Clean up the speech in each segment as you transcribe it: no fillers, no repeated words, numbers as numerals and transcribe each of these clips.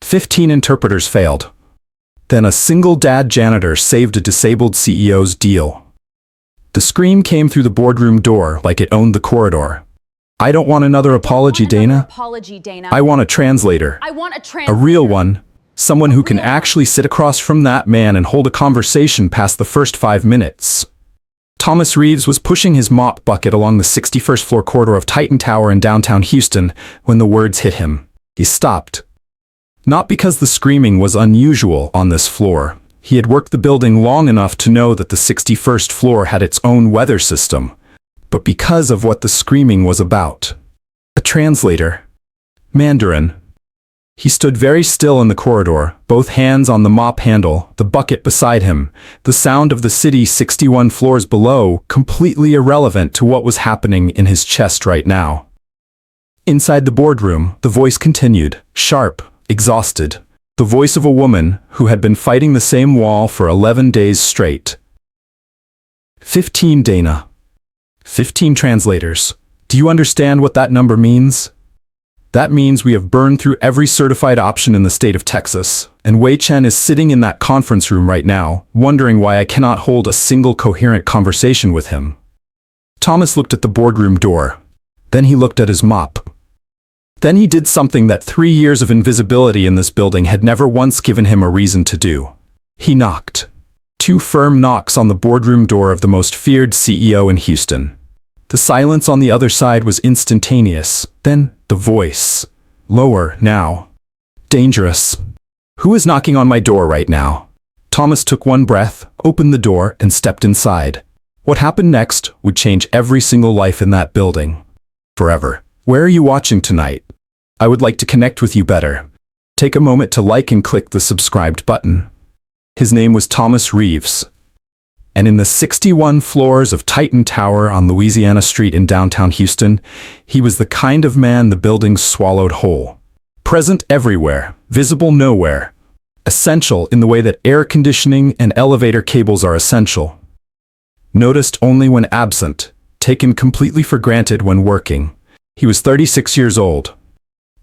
15 interpreters failed. Then a single dad janitor saved a disabled CEO's deal. The scream came through the boardroom door like it owned the corridor. I don't want another apology, Dana. I want a translator. A real one. Someone who can actually sit across from that man and hold a conversation past the first 5 minutes. Thomas Reeves was pushing his mop bucket along the 61st floor corridor of Titan Tower in downtown Houston when the words hit him. He stopped. Not because the screaming was unusual on this floor. He had worked the building long enough to know that the 61st floor had its own weather system, but because of what the screaming was about. A translator. Mandarin. He stood very still in the corridor, both hands on the mop handle, the bucket beside him, the sound of the city 61 floors below completely irrelevant to what was happening in his chest right now. Inside the boardroom, the voice continued, sharp, exhausted. The voice of a woman who had been fighting the same wall for 11 days straight. 15, Dana. 15 translators. Do you understand what that number means? That means we have burned through every certified option in the state of Texas, and Wei Chen is sitting in that conference room right now, wondering why I cannot hold a single coherent conversation with him. Thomas looked at the boardroom door. Then he looked at his mop. Then he did something that 3 years of invisibility in this building had never once given him a reason to do. He knocked. 2 firm knocks on the boardroom door of the most feared CEO in Houston. The silence on the other side was instantaneous. Then, the voice. Lower, now. Dangerous. Who is knocking on my door right now? Thomas took one breath, opened the door, and stepped inside. What happened next would change every single life in that building. Forever. Where are you watching tonight? I would like to connect with you better. Take a moment to like and click the subscribed button. His name was Thomas Reeves. And in the 61 floors of Titan Tower on Louisiana Street in downtown Houston, he was the kind of man the building swallowed whole. Present everywhere, visible nowhere. Essential in the way that air conditioning and elevator cables are essential. Noticed only when absent, taken completely for granted when working. He was 36 years old.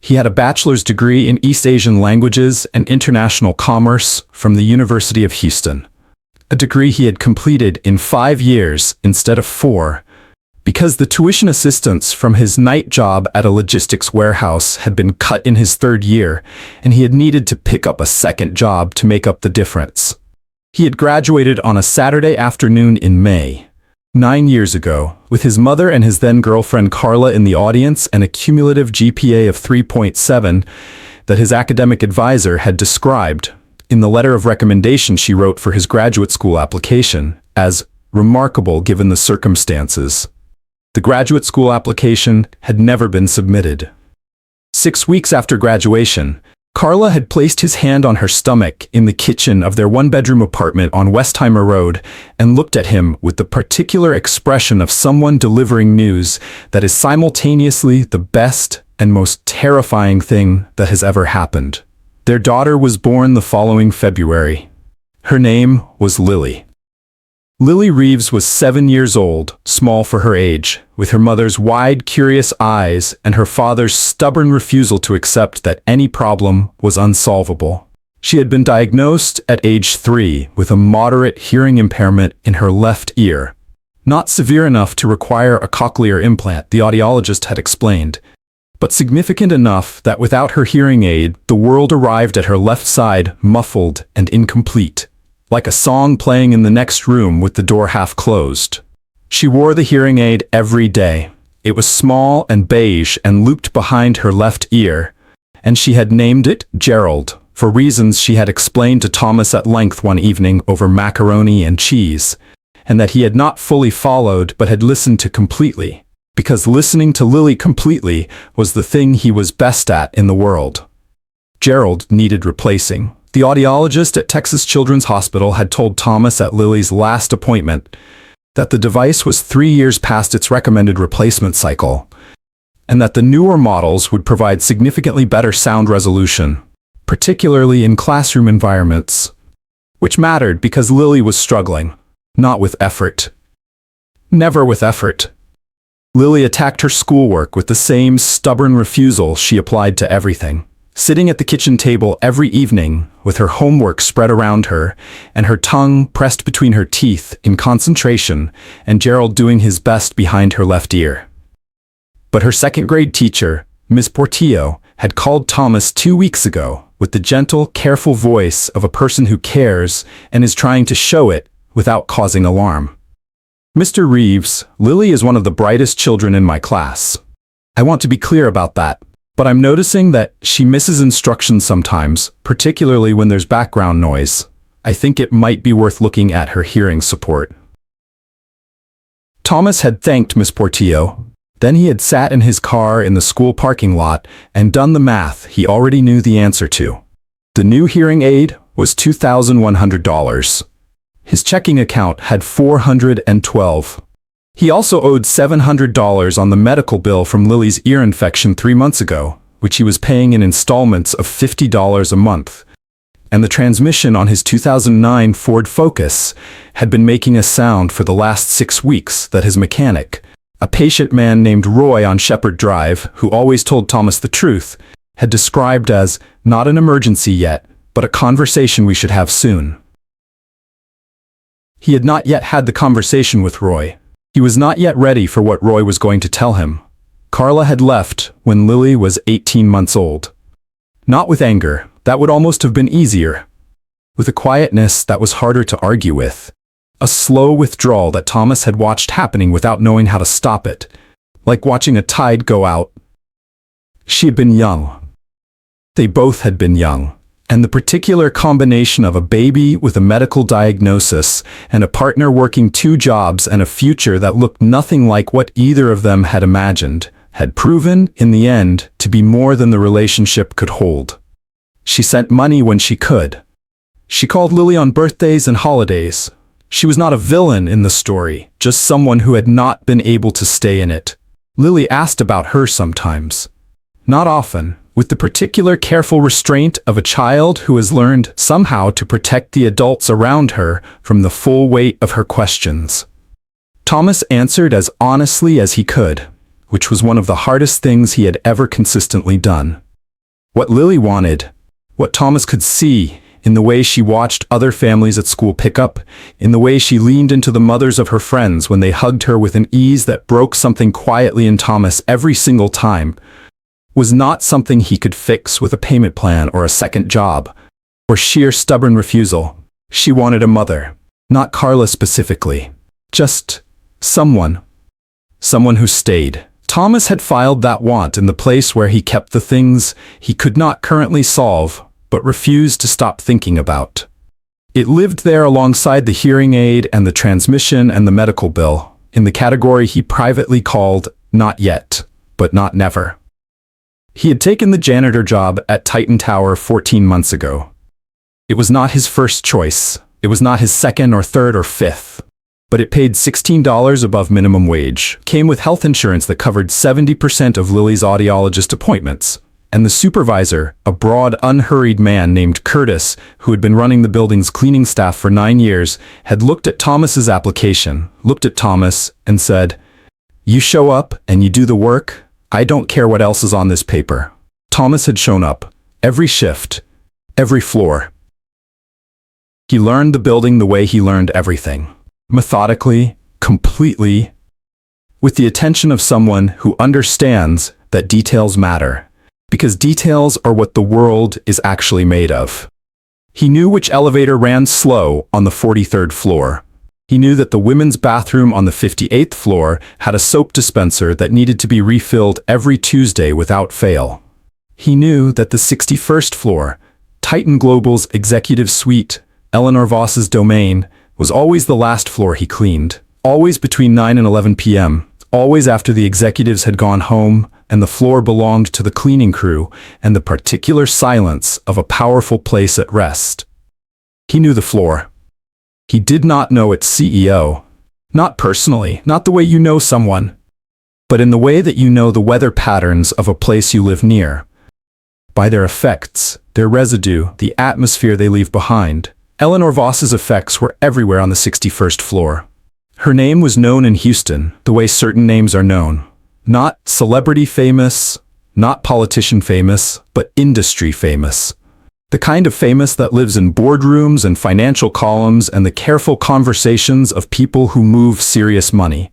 He had a bachelor's degree in East Asian languages and international commerce from the University of Houston. A degree he had completed in 5 years instead of 4, because the tuition assistance from his night job at a logistics warehouse had been cut in his 3rd year, and he had needed to pick up a second job to make up the difference. He had graduated on a Saturday afternoon in May, 9 years ago, with his mother and his then-girlfriend Carla in the audience and a cumulative GPA of 3.7 that his academic advisor had described in the letter of recommendation she wrote for his graduate school application as remarkable given the circumstances. The graduate school application had never been submitted. 6 weeks after graduation, Carla had placed his hand on her stomach in the kitchen of their 1-bedroom apartment on Westheimer Road and looked at him with the particular expression of someone delivering news that is simultaneously the best and most terrifying thing that has ever happened. Their daughter was born the following February. Her name was Lily. Lily Reeves was 7 years old, small for her age, with her mother's wide, curious eyes and her father's stubborn refusal to accept that any problem was unsolvable. She had been diagnosed at age 3 with a moderate hearing impairment in her left ear. Not severe enough to require a cochlear implant, the audiologist had explained, but significant enough that without her hearing aid, the world arrived at her left side muffled and incomplete, like a song playing in the next room with the door half closed. She wore the hearing aid every day. It was small and beige and looped behind her left ear, and she had named it Gerald, for reasons she had explained to Thomas at length one evening over macaroni and cheese, and that he had not fully followed but had listened to completely, because listening to Lily completely was the thing he was best at in the world. Gerald needed replacing. The audiologist at Texas Children's Hospital had told Thomas at Lily's last appointment that the device was 3 years past its recommended replacement cycle, and that the newer models would provide significantly better sound resolution, particularly in classroom environments, which mattered because Lily was struggling, not with effort. Never with effort. Lily attacked her schoolwork with the same stubborn refusal she applied to everything. sitting at the kitchen table every evening with her homework spread around her and her tongue pressed between her teeth in concentration, and Gerald doing his best behind her left ear. But her second-grade teacher, Miss Portillo, had called Thomas 2 weeks ago with the gentle, careful voice of a person who cares and is trying to show it without causing alarm. "Mr. Reeves, Lily is one of the brightest children in my class. I want to be clear about that. But I'm noticing that she misses instructions sometimes, particularly when there's background noise. I think it might be worth looking at her hearing support." Thomas had thanked Miss Portillo. Then he had sat in his car in the school parking lot and done the math he already knew the answer to. The new hearing aid was $2,100. His checking account had $412. He also owed $700 on the medical bill from Lily's ear infection 3 months ago, which he was paying in installments of $50 a month. And the transmission on his 2009 Ford Focus had been making a sound for the last 6 weeks that his mechanic, a patient man named Roy on Shepherd Drive, who always told Thomas the truth, had described as not an emergency yet, but a conversation we should have soon. He had not yet had the conversation with Roy. He was not yet ready for what Roy was going to tell him. Carla had left when Lily was 18 months old. Not with anger, that would almost have been easier. With a quietness that was harder to argue with. A slow withdrawal that Thomas had watched happening without knowing how to stop it. Like watching a tide go out. She had been young. They both had been young. And the particular combination of a baby with a medical diagnosis and a partner working 2 jobs and a future that looked nothing like what either of them had imagined, had proven, in the end, to be more than the relationship could hold. She sent money when she could. She called Lily on birthdays and holidays. She was not a villain in the story, just someone who had not been able to stay in it. Lily asked about her sometimes. Not often. With the particular careful restraint of a child who has learned somehow to protect the adults around her from the full weight of her questions. Thomas answered as honestly as he could, which was one of the hardest things he had ever consistently done. What Lily wanted, what Thomas could see in the way she watched other families at school pick up, in the way she leaned into the mothers of her friends when they hugged her with an ease that broke something quietly in Thomas every single time, was not something he could fix with a payment plan or a second job, or sheer stubborn refusal. She wanted a mother, not Carla specifically, just someone. Someone who stayed. Thomas had filed that want in the place where he kept the things he could not currently solve, but refused to stop thinking about. It lived there alongside the hearing aid and the transmission and the medical bill, in the category he privately called not yet, but not never. He had taken the janitor job at Titan Tower 14 months ago. It was not his first choice. It was not his second or third or fifth. But it paid $16 above minimum wage, came with health insurance that covered 70% of Lily's audiologist appointments, and the supervisor, a broad, unhurried man named Curtis, who had been running the building's cleaning staff for 9 years, had looked at Thomas's application, looked at Thomas, and said, "You show up and you do the work. I don't care what else is on this paper." Thomas had shown up, every shift, every floor. He learned the building the way he learned everything. Methodically, completely, with the attention of someone who understands that details matter, because details are what the world is actually made of. He knew which elevator ran slow on the 43rd floor. He knew that the women's bathroom on the 58th floor had a soap dispenser that needed to be refilled every Tuesday without fail. He knew that the 61st floor, Titan Global's executive suite, Eleanor Voss's domain, was always the last floor he cleaned, always between 9 and 11 p.m., always after the executives had gone home, and the floor belonged to the cleaning crew and the particular silence of a powerful place at rest. He knew the floor. He did not know its CEO. Not personally, not the way you know someone, but in the way that you know the weather patterns of a place you live near. By their effects, their residue, the atmosphere they leave behind. Eleanor Voss's effects were everywhere on the 61st floor. Her name was known in Houston, the way certain names are known. Not celebrity famous, not politician famous, but industry famous. The kind of famous that lives in boardrooms and financial columns and the careful conversations of people who move serious money.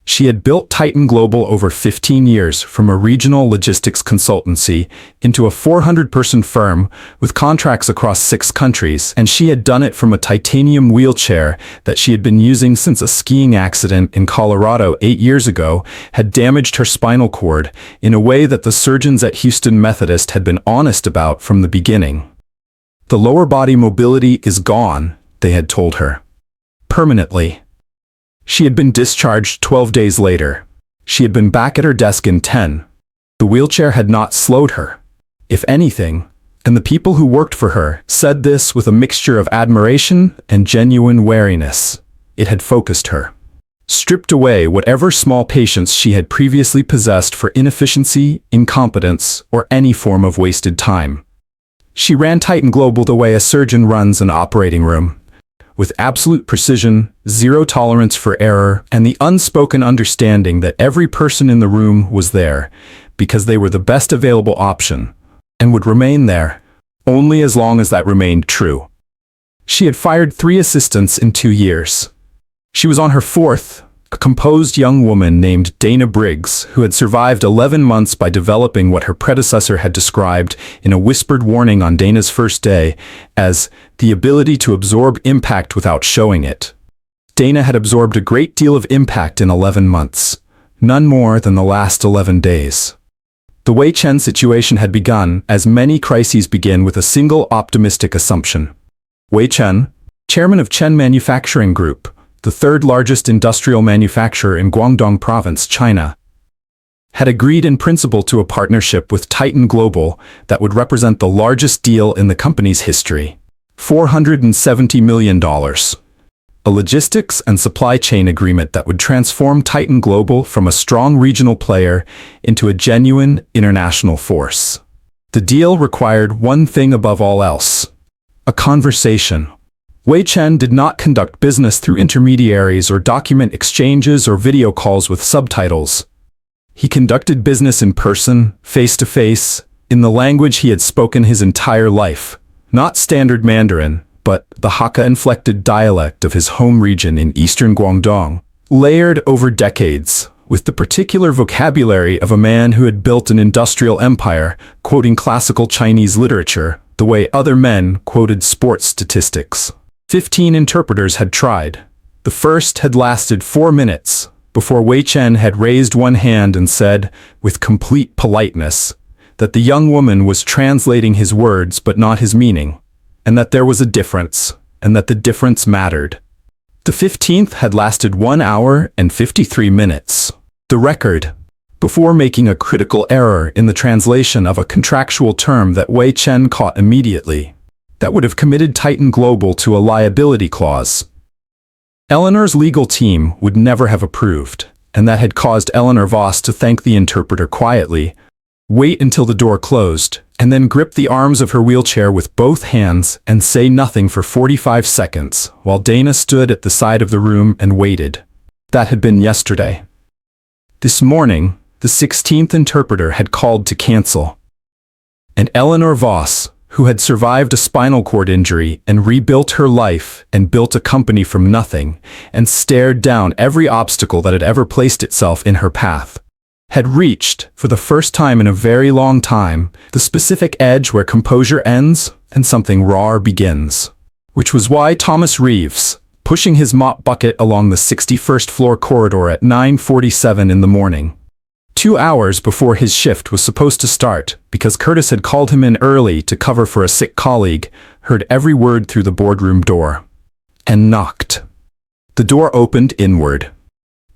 She had built Titan Global over 15 years from a regional logistics consultancy into a 400-person firm with contracts across 6 countries, and she had done it from a titanium wheelchair that she had been using since a skiing accident in Colorado 8 years ago had damaged her spinal cord in a way that the surgeons at Houston Methodist had been honest about from the beginning. The lower body mobility is gone, they had told her. Permanently. She had been discharged 12 days later. She had been back at her desk in 10. The wheelchair had not slowed her. If anything, and the people who worked for her said this with a mixture of admiration and genuine wariness, it had focused her. Stripped away whatever small patience she had previously possessed for inefficiency, incompetence, or any form of wasted time. She ran Titan Global the way a surgeon runs an operating room, with absolute precision, zero tolerance for error, and the unspoken understanding that every person in the room was there because they were the best available option, and would remain there, only as long as that remained true. She had fired 3 assistants in 2 years. She was on her 4th, a composed young woman named Dana Briggs, who had survived 11 months by developing what her predecessor had described in a whispered warning on Dana's first day as the ability to absorb impact without showing it. Dana had absorbed a great deal of impact in 11 months, none more than the last 11 days. The Wei Chen situation had begun, as many crises begin, with a single optimistic assumption. Wei Chen, chairman of Chen Manufacturing Group, the 3rd largest industrial manufacturer in Guangdong Province, China, had agreed in principle to a partnership with Titan Global that would represent the largest deal in the company's history. $470 million. A logistics and supply chain agreement that would transform Titan Global from a strong regional player into a genuine international force. The deal required one thing above all else: a conversation. Wei Chen did not conduct business through intermediaries or document exchanges or video calls with subtitles. He conducted business in person, face-to-face, in the language he had spoken his entire life. Not standard Mandarin, but the Hakka-inflected dialect of his home region in eastern Guangdong, layered over decades, with the particular vocabulary of a man who had built an industrial empire, quoting classical Chinese literature, the way other men quoted sports statistics. 15 interpreters had tried. The first had lasted 4 minutes, before Wei Chen had raised one hand and said, with complete politeness, that the young woman was translating his words but not his meaning, and that there was a difference, and that the difference mattered. The 15th had lasted 1 hour and 53 minutes. The record, before making a critical error in the translation of a contractual term that Wei Chen caught immediately, that would have committed Titan Global to a liability clause. Eleanor's legal team would never have approved, and that had caused Eleanor Voss to thank the interpreter quietly, wait until the door closed, and then grip the arms of her wheelchair with both hands and say nothing for 45 seconds, while Dana stood at the side of the room and waited. That had been yesterday. This morning, the 16th interpreter had called to cancel. And Eleanor Voss, who had survived a spinal cord injury and rebuilt her life and built a company from nothing, and stared down every obstacle that had ever placed itself in her path, had reached, for the first time in a very long time, the specific edge where composure ends and something raw begins. Which was why Thomas Reeves, pushing his mop bucket along the 61st floor corridor at 9:47 in the morning, 2 hours before his shift was supposed to start, because Curtis had called him in early to cover for a sick colleague, heard every word through the boardroom door. And knocked. The door opened inward.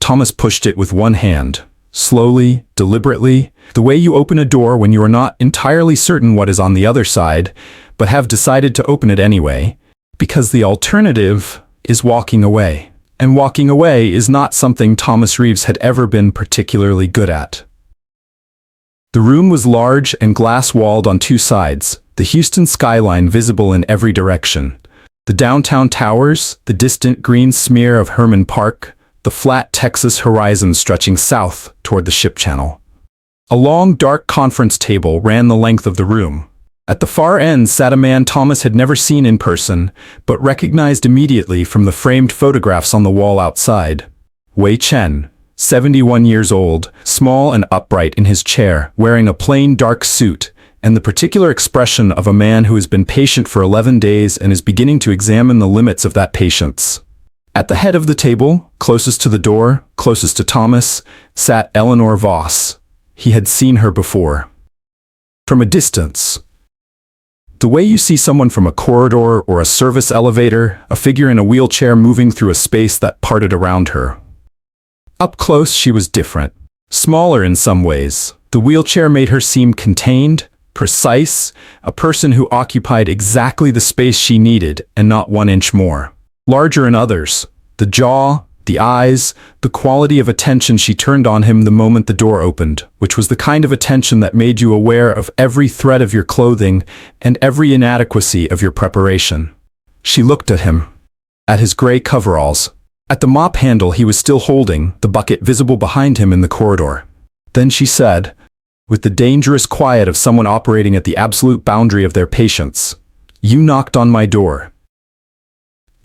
Thomas pushed it with one hand, slowly, deliberately, the way you open a door when you are not entirely certain what is on the other side, but have decided to open it anyway, because the alternative is walking away. And walking away is not something Thomas Reeves had ever been particularly good at. The room was large and glass-walled on 2 sides, the Houston skyline visible in every direction. The downtown towers, the distant green smear of Herman Park, the flat Texas horizon stretching south toward the ship channel. A long, dark conference table ran the length of the room. At the far end sat a man Thomas had never seen in person, but recognized immediately from the framed photographs on the wall outside. Wei Chen, 71 years old, small and upright in his chair, wearing a plain dark suit, and the particular expression of a man who has been patient for 11 days and is beginning to examine the limits of that patience. At the head of the table, closest to the door, closest to Thomas, sat Eleanor Voss. He had seen her before. From a distance. The way you see someone from a corridor or a service elevator, a figure in a wheelchair moving through a space that parted around her. Up close, she was different. Smaller in some ways. The wheelchair made her seem contained, precise, a person who occupied exactly the space she needed and not 1 inch more. Larger in others. The jaw, the eyes, the quality of attention she turned on him the moment the door opened, which was the kind of attention that made you aware of every thread of your clothing and every inadequacy of your preparation. She looked at him. At his gray coveralls. At the mop handle he was still holding, the bucket visible behind him in the corridor. Then she said, with the dangerous quiet of someone operating at the absolute boundary of their patience, "You knocked on my door."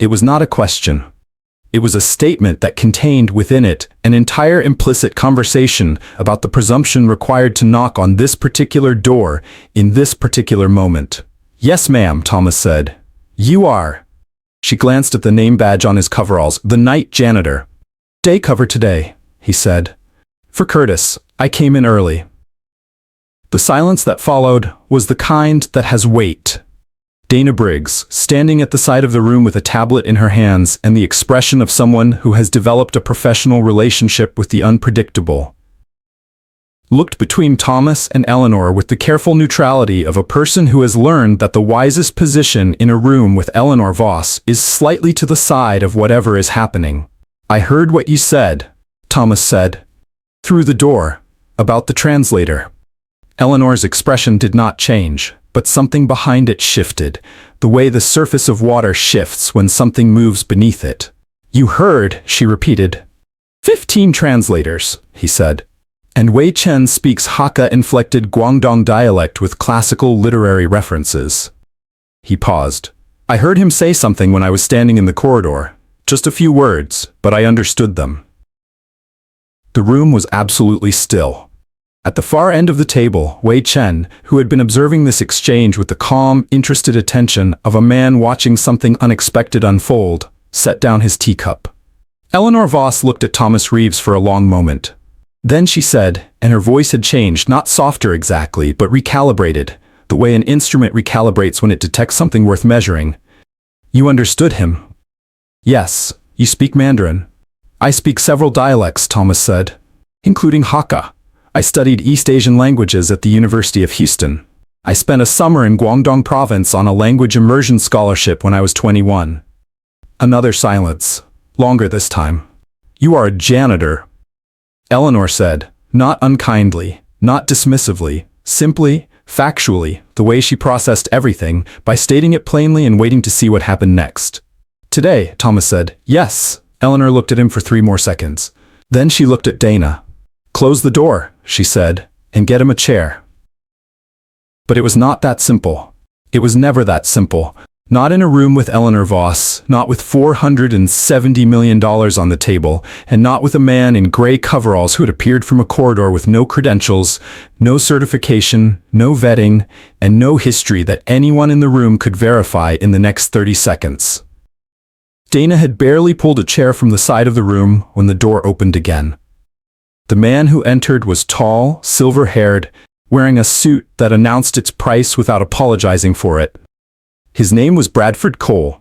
It was not a question. It was a statement that contained within it an entire implicit conversation about the presumption required to knock on this particular door in this particular moment. "Yes, ma'am," Thomas said. "You are." She glanced at the name badge on his coveralls, the night janitor. "Day cover today," he said. "For Curtis, I came in early." The silence that followed was the kind that has weight. Dana Briggs, standing at the side of the room with a tablet in her hands and the expression of someone who has developed a professional relationship with the unpredictable, looked between Thomas and Eleanor with the careful neutrality of a person who has learned that the wisest position in a room with Eleanor Voss is slightly to the side of whatever is happening. "I heard what you said," Thomas said. "Through the door. About the translator." Eleanor's expression did not change, but something behind it shifted, the way the surface of water shifts when something moves beneath it. "You heard," she repeated. 15 translators, he said. And Wei Chen speaks Hakka-inflected Guangdong dialect with classical literary references. He paused. "I heard him say something when I was standing in the corridor. Just a few words, but I understood them." The room was absolutely still. At the far end of the table, Wei Chen, who had been observing this exchange with the calm, interested attention of a man watching something unexpected unfold, set down his teacup. Eleanor Voss looked at Thomas Reeves for a long moment. Then she said, and her voice had changed, not softer exactly, but recalibrated, the way an instrument recalibrates when it detects something worth measuring. "You understood him?" "Yes. You speak Mandarin?" "I speak several dialects," Thomas said, "including Hakka. I studied East Asian languages at the University of Houston. I spent a summer in Guangdong province on a language immersion scholarship when I was 21. Another silence. Longer this time. "You are a janitor," Eleanor said, not unkindly, not dismissively, simply, factually, the way she processed everything, by stating it plainly and waiting to see what happened next. "Today," Thomas said. "Yes." Eleanor looked at him for 3 more seconds. Then she looked at Dana. "Close the door," she said, "and get him a chair." But it was not that simple. It was never that simple. Not in a room with Eleanor Voss, not with $470 million on the table, and not with a man in gray coveralls who had appeared from a corridor with no credentials, no certification, no vetting, and no history that anyone in the room could verify in the next 30 seconds. Dana had barely pulled a chair from the side of the room when the door opened again. The man who entered was tall, silver-haired, wearing a suit that announced its price without apologizing for it. His name was Bradford Cole,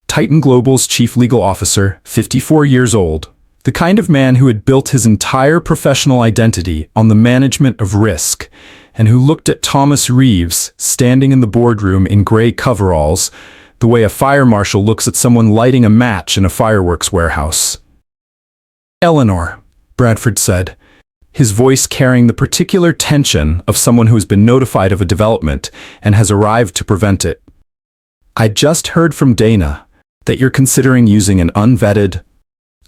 Titan Global's chief legal officer, 54 years old, the kind of man who had built his entire professional identity on the management of risk, and who looked at Thomas Reeves standing in the boardroom in gray coveralls, the way a fire marshal looks at someone lighting a match in a fireworks warehouse. "Eleanor," Bradford said, his voice carrying the particular tension of someone who has been notified of a development and has arrived to prevent it. "I just heard from Dana that you're considering using an unvetted,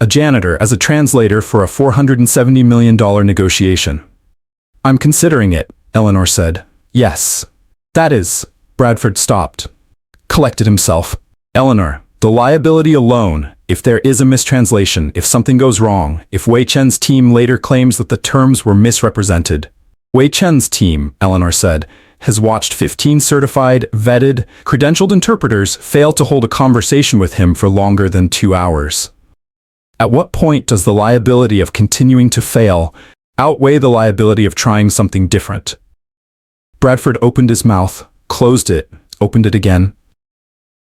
a janitor as a translator for a $470 million negotiation." I'm considering it, Eleanor said. Yes. That is. Bradford stopped. Collected himself. Eleanor, the liability alone, if there is a mistranslation, if something goes wrong, if Wei Chen's team later claims that the terms were misrepresented. Wei Chen's team, Eleanor said, has watched 15 certified, vetted, credentialed interpreters fail to hold a conversation with him for longer than 2 hours. At what point does the liability of continuing to fail outweigh the liability of trying something different? Bradford opened his mouth, closed it, opened it again.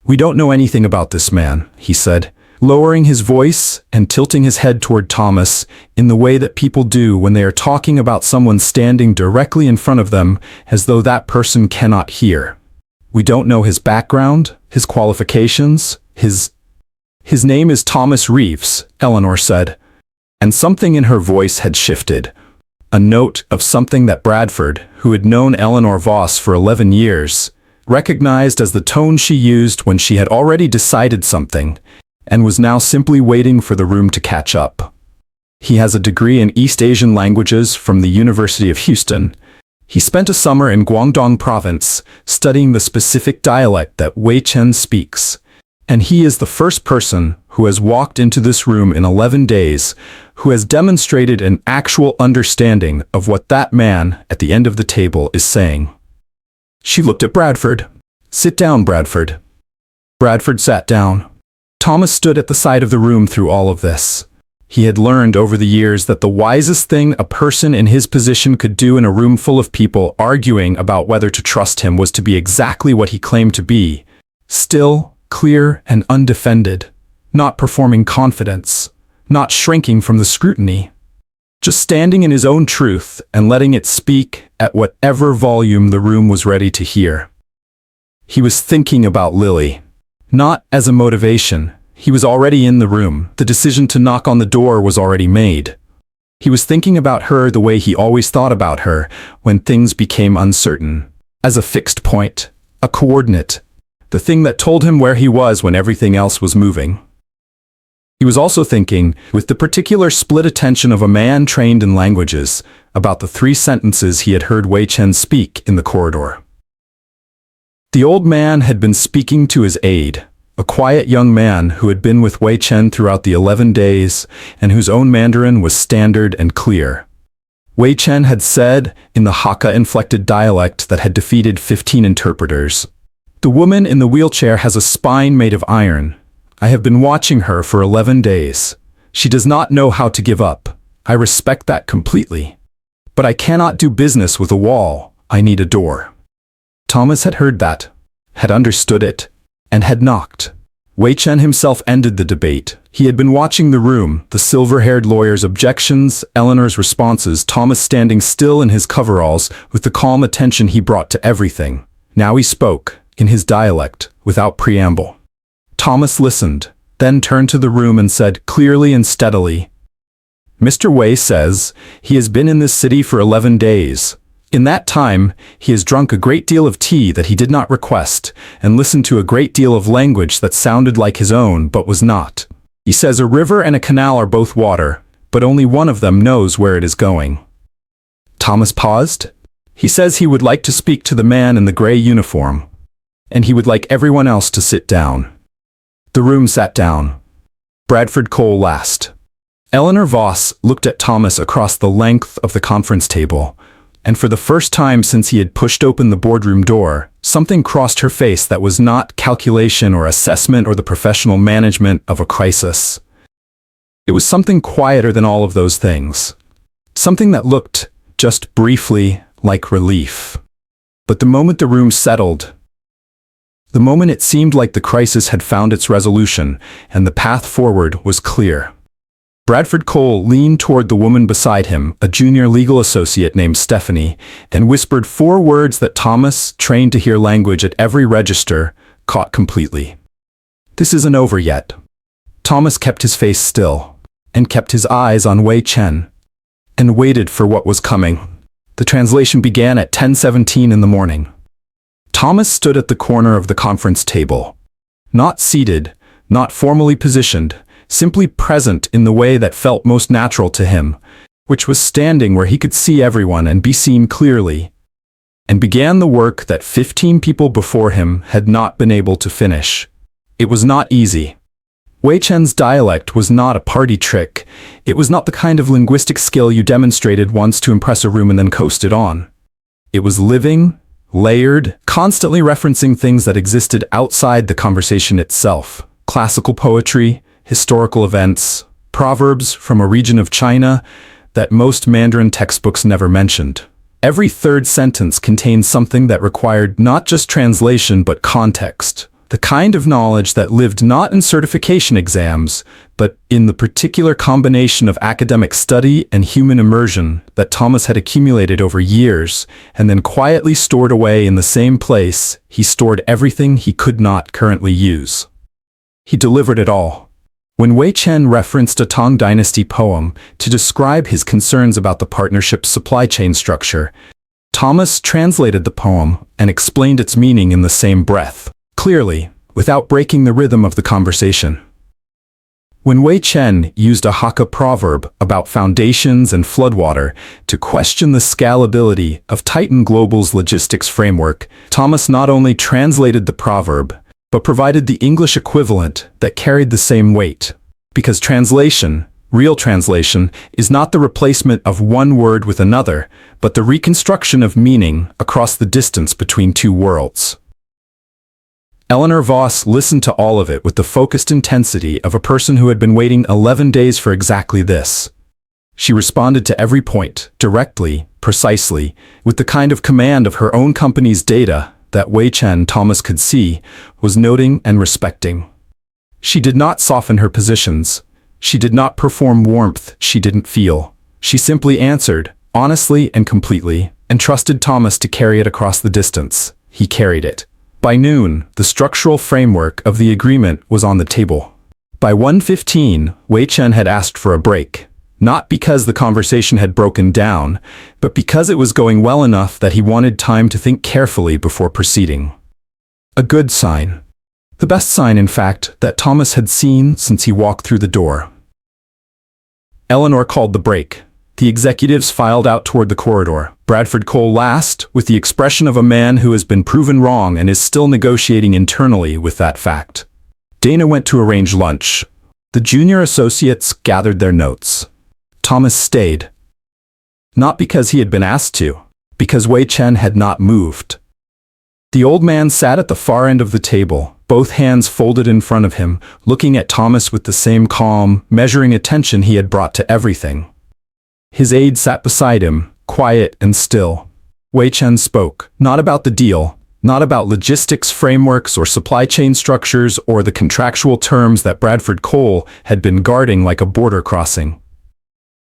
We don't know anything about this man, he said, lowering his voice and tilting his head toward Thomas in the way that people do when they are talking about someone standing directly in front of them as though that person cannot hear. We don't know his background, his qualifications, his name is Thomas Reeves, Eleanor said, and something in her voice had shifted. A note of something that Bradford, who had known Eleanor Voss for 11 years, recognized as the tone she used when she had already decided something, and was now simply waiting for the room to catch up. He has a degree in East Asian languages from the University of Houston. He spent a summer in Guangdong province studying the specific dialect that Wei Chen speaks, and he is the first person who has walked into this room in 11 days who has demonstrated an actual understanding of what that man at the end of the table is saying. She looked at Bradford. Sit down, Bradford. Bradford sat down. Thomas stood at the side of the room through all of this. He had learned over the years that the wisest thing a person in his position could do in a room full of people arguing about whether to trust him was to be exactly what he claimed to be, still, clear, and undefended, not performing confidence, not shrinking from the scrutiny, just standing in his own truth and letting it speak at whatever volume the room was ready to hear. He was thinking about Lily. Not as a motivation. He was already in the room. The decision to knock on the door was already made. He was thinking about her the way he always thought about her when things became uncertain. As a fixed point, a coordinate, the thing that told him where he was when everything else was moving. He was also thinking, with the particular split attention of a man trained in languages, about the 3 sentences he had heard Wei Chen speak in the corridor. The old man had been speaking to his aide, a quiet young man who had been with Wei Chen throughout the 11 days and whose own Mandarin was standard and clear. Wei Chen had said, in the Hakka-inflected dialect that had defeated 15 interpreters, "The woman in the wheelchair has a spine made of iron. I have been watching her for 11 days. She does not know how to give up. I respect that completely. But I cannot do business with a wall. I need a door." Thomas had heard that, had understood it, and had knocked. Wei Chen himself ended the debate. He had been watching the room, the silver-haired lawyer's objections, Eleanor's responses, Thomas standing still in his coveralls with the calm attention he brought to everything. Now he spoke, in his dialect, without preamble. Thomas listened, then turned to the room and said clearly and steadily, "Mr. Wei says he has been in this city for 11 days. In that time, he has drunk a great deal of tea that he did not request, and listened to a great deal of language that sounded like his own but was not. He says a river and a canal are both water, but only one of them knows where it is going." Thomas paused. He says he would like to speak to the man in the gray uniform, and he would like everyone else to sit down. The room sat down. Bradford Cole last. Eleanor Voss looked at Thomas across the length of the conference table, and for the first time since he had pushed open the boardroom door, something crossed her face that was not calculation or assessment or the professional management of a crisis. It was something quieter than all of those things. Something that looked, just briefly, like relief. But the moment the room settled, the moment it seemed like the crisis had found its resolution and the path forward was clear, Bradford Cole leaned toward the woman beside him, a junior legal associate named Stephanie, and whispered 4 words that Thomas, trained to hear language at every register, caught completely. "This isn't over yet." Thomas kept his face still, and kept his eyes on Wei Chen, and waited for what was coming. The translation began at 10:17 in the morning. Thomas stood at the corner of the conference table. Not seated, not formally positioned, simply present in the way that felt most natural to him, which was standing where he could see everyone and be seen clearly, and began the work that 15 people before him had not been able to finish. It was not easy. Wei Chen's dialect was not a party trick. It was not the kind of linguistic skill you demonstrated once to impress a room and then coasted on. It was living, layered, constantly referencing things that existed outside the conversation itself. Classical poetry, historical events, proverbs from a region of China that most Mandarin textbooks never mentioned. Every third sentence contained something that required not just translation but context. The kind of knowledge that lived not in certification exams, but in the particular combination of academic study and human immersion that Thomas had accumulated over years, and then quietly stored away in the same place he stored everything he could not currently use. He delivered it all. When Wei Chen referenced a Tang Dynasty poem to describe his concerns about the partnership's supply chain structure, Thomas translated the poem and explained its meaning in the same breath, clearly, without breaking the rhythm of the conversation. When Wei Chen used a Hakka proverb about foundations and floodwater to question the scalability of Titan Global's logistics framework, Thomas not only translated the proverb, but provided the English equivalent that carried the same weight. Because translation, real translation, is not the replacement of one word with another, but the reconstruction of meaning across the distance between two worlds. Eleanor Voss listened to all of it with the focused intensity of a person who had been waiting 11 days for exactly this. She responded to every point, directly, precisely, with the kind of command of her own company's data that Wei Chen, Thomas could see, was noting and respecting. She did not soften her positions. She did not perform warmth she didn't feel. She simply answered, honestly and completely, and trusted Thomas to carry it across the distance. He carried it. By noon, the structural framework of the agreement was on the table. By 1:15, Wei Chen had asked for a break, not because the conversation had broken down, but because it was going well enough that he wanted time to think carefully before proceeding. A good sign. The best sign, in fact, that Thomas had seen since he walked through the door. Eleanor called the break. The executives filed out toward the corridor. Bradford Cole last, with the expression of a man who has been proven wrong and is still negotiating internally with that fact. Dana went to arrange lunch. The junior associates gathered their notes. Thomas stayed. Not because he had been asked to, because Wei Chen had not moved. The old man sat at the far end of the table, both hands folded in front of him, looking at Thomas with the same calm, measuring attention he had brought to everything. His aide sat beside him, quiet and still. Wei Chen spoke, not about the deal, not about logistics frameworks or supply chain structures or the contractual terms that Bradford Cole had been guarding like a border crossing.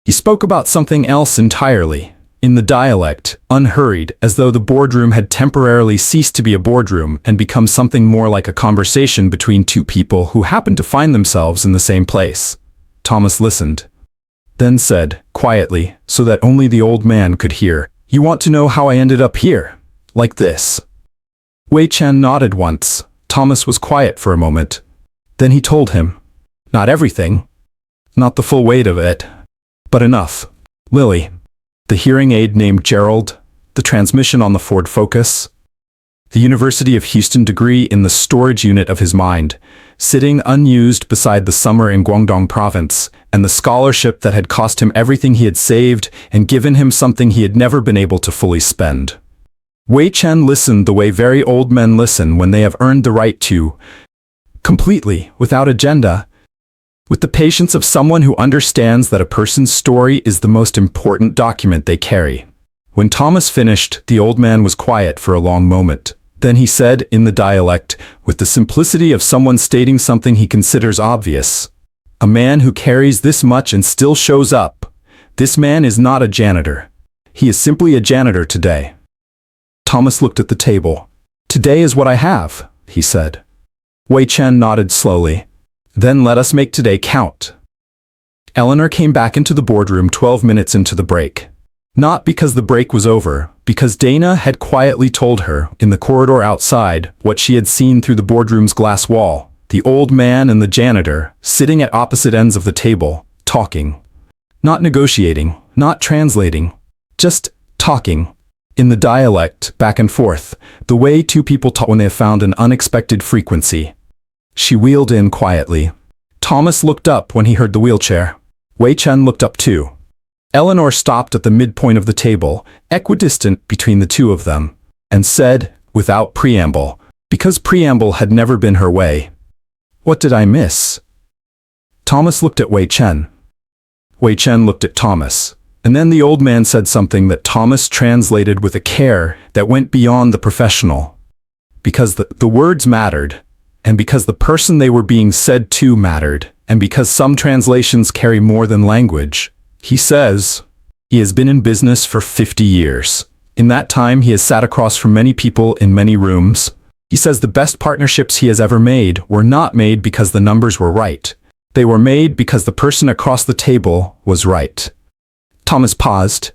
He spoke about something else entirely, in the dialect, unhurried, as though the boardroom had temporarily ceased to be a boardroom and become something more like a conversation between two people who happened to find themselves in the same place. Thomas listened. Then said, quietly, so that only the old man could hear, "You want to know how I ended up here? Like this?" Wei Chen nodded once. Thomas was quiet for a moment. Then he told him. Not everything. Not the full weight of it. But enough. Lily. The hearing aid named Gerald. The transmission on the Ford Focus. The University of Houston degree in the storage unit of his mind, sitting unused beside the summer in Guangdong province, and the scholarship that had cost him everything he had saved and given him something he had never been able to fully spend. Wei Chen listened the way very old men listen when they have earned the right to, completely, without agenda, with the patience of someone who understands that a person's story is the most important document they carry. When Thomas finished, the old man was quiet for a long moment. Then he said, in the dialect, with the simplicity of someone stating something he considers obvious, "A man who carries this much and still shows up. This man is not a janitor. He is simply a janitor today." Thomas looked at the table. "Today is what I have," he said. Wei Chen nodded slowly. "Then let us make today count." Eleanor came back into the boardroom 12 minutes into the break. Not because the break was over, because Dana had quietly told her, in the corridor outside, what she had seen through the boardroom's glass wall. The old man and the janitor, sitting at opposite ends of the table, talking. Not negotiating, not translating, just talking. In the dialect, back and forth, the way two people talk when they have found an unexpected frequency. She wheeled in quietly. Thomas looked up when he heard the wheelchair. Wei Chen looked up too. Eleanor stopped at the midpoint of the table, equidistant between the two of them, and said, without preamble, because preamble had never been her way, "What did I miss?" Thomas looked at Wei Chen. Wei Chen looked at Thomas. And then the old man said something that Thomas translated with a care that went beyond the professional. Because the words mattered, and because the person they were being said to mattered, and because some translations carry more than language. He says, he has been in business for 50 years. In that time, he has sat across from many people in many rooms. He says the best partnerships he has ever made were not made because the numbers were right. They were made because the person across the table was right. Thomas paused.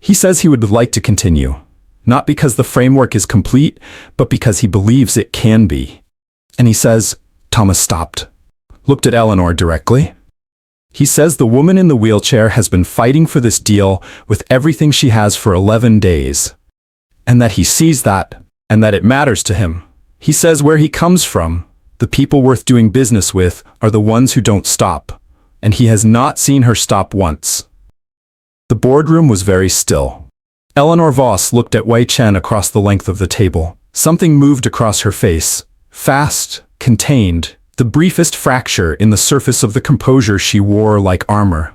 He says he would like to continue, not because the framework is complete, but because he believes it can be. And he says, Thomas stopped, looked at Eleanor directly. He says the woman in the wheelchair has been fighting for this deal with everything she has for 11 days. And that he sees that, and that it matters to him. He says where he comes from, the people worth doing business with are the ones who don't stop. And he has not seen her stop once. The boardroom was very still. Eleanor Voss looked at Wei Chen across the length of the table. Something moved across her face. Fast, contained, the briefest fracture in the surface of the composure she wore like armor.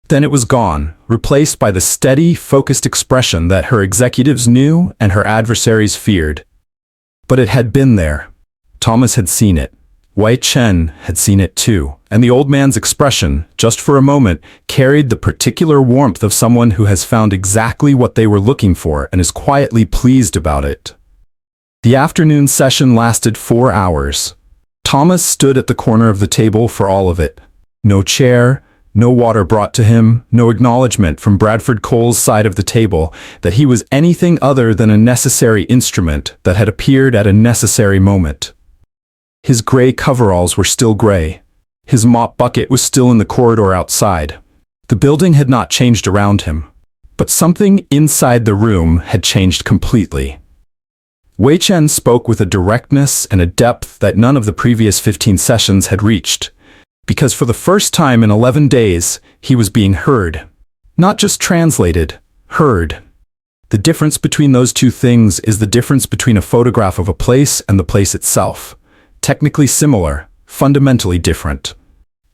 Then it was gone, replaced by the steady, focused expression that her executives knew and her adversaries feared. But it had been there. Thomas had seen it. Wei Chen had seen it too, and the old man's expression, just for a moment, carried the particular warmth of someone who has found exactly what they were looking for and is quietly pleased about it. The afternoon session lasted 4 hours. Thomas stood at the corner of the table for all of it. No chair, no water brought to him, no acknowledgement from Bradford Cole's side of the table that he was anything other than a necessary instrument that had appeared at a necessary moment. His gray coveralls were still gray. His mop bucket was still in the corridor outside. The building had not changed around him, but something inside the room had changed completely. Wei Chen spoke with a directness and a depth that none of the previous 15 sessions had reached, because for the first time in 11 days, he was being heard. Not just translated, heard. The difference between those two things is the difference between a photograph of a place and the place itself. Technically similar, fundamentally different.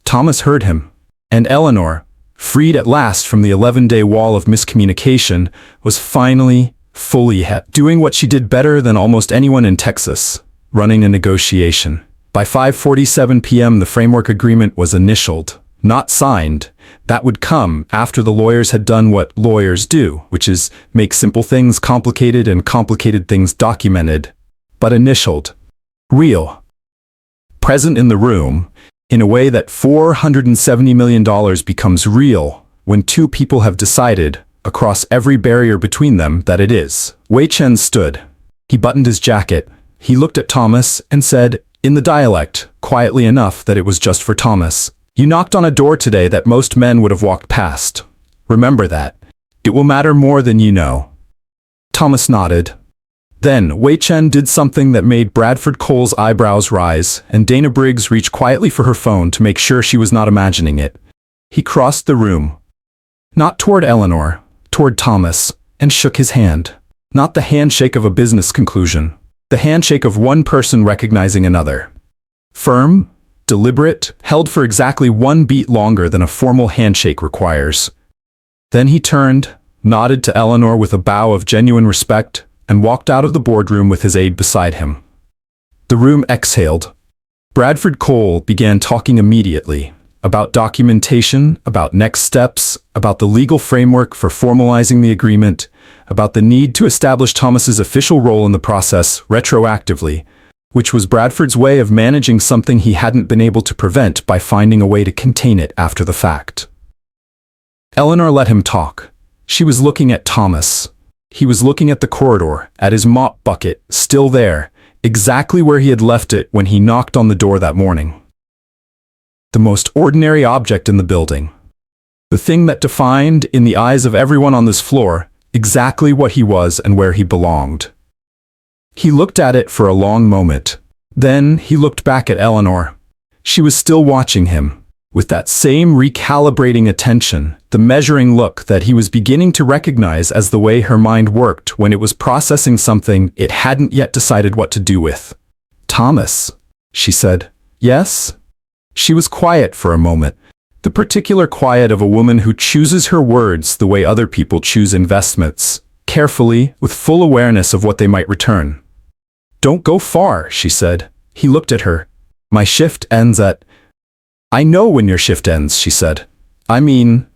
Thomas heard him, and Eleanor, freed at last from the 11-day wall of miscommunication, was finally, fully doing what she did better than almost anyone in Texas, running a negotiation. By 5:47 p.m. the framework agreement was initialed, not signed. That would come after the lawyers had done what lawyers do, which is make simple things complicated and complicated things documented. But initialed. Real. Present in the room, in a way that $470 million becomes real when two people have decided, across every barrier between them, that it is. Wei Chen stood. He buttoned his jacket. He looked at Thomas and said, in the dialect, quietly enough that it was just for Thomas, "You knocked on a door today that most men would have walked past. Remember that. It will matter more than you know." Thomas nodded. Then Wei Chen did something that made Bradford Cole's eyebrows rise, and Dana Briggs reached quietly for her phone to make sure she was not imagining it. He crossed the room. Not toward Eleanor, toward Thomas, and shook his hand. Not the handshake of a business conclusion. The handshake of one person recognizing another. Firm, deliberate, held for exactly 1 beat longer than a formal handshake requires. Then he turned, nodded to Eleanor with a bow of genuine respect, and walked out of the boardroom with his aide beside him. The room exhaled. Bradford Cole began talking immediately, about documentation, about next steps, about the legal framework for formalizing the agreement, about the need to establish Thomas's official role in the process retroactively, which was Bradford's way of managing something he hadn't been able to prevent by finding a way to contain it after the fact. Eleanor let him talk. She was looking at Thomas. He was looking at the corridor, at his mop bucket, still there, exactly where he had left it when he knocked on the door that morning. The most ordinary object in the building. The thing that defined, in the eyes of everyone on this floor, exactly what he was and where he belonged. He looked at it for a long moment. Then he looked back at Eleanor. She was still watching him, with that same recalibrating attention, the measuring look that he was beginning to recognize as the way her mind worked when it was processing something it hadn't yet decided what to do with. "Thomas," she said. "Yes?" She was quiet for a moment, the particular quiet of a woman who chooses her words the way other people choose investments, carefully, with full awareness of what they might return. "Don't go far," she said. He looked at her. "My shift ends at—" "I know when your shift ends," she said. "I mean,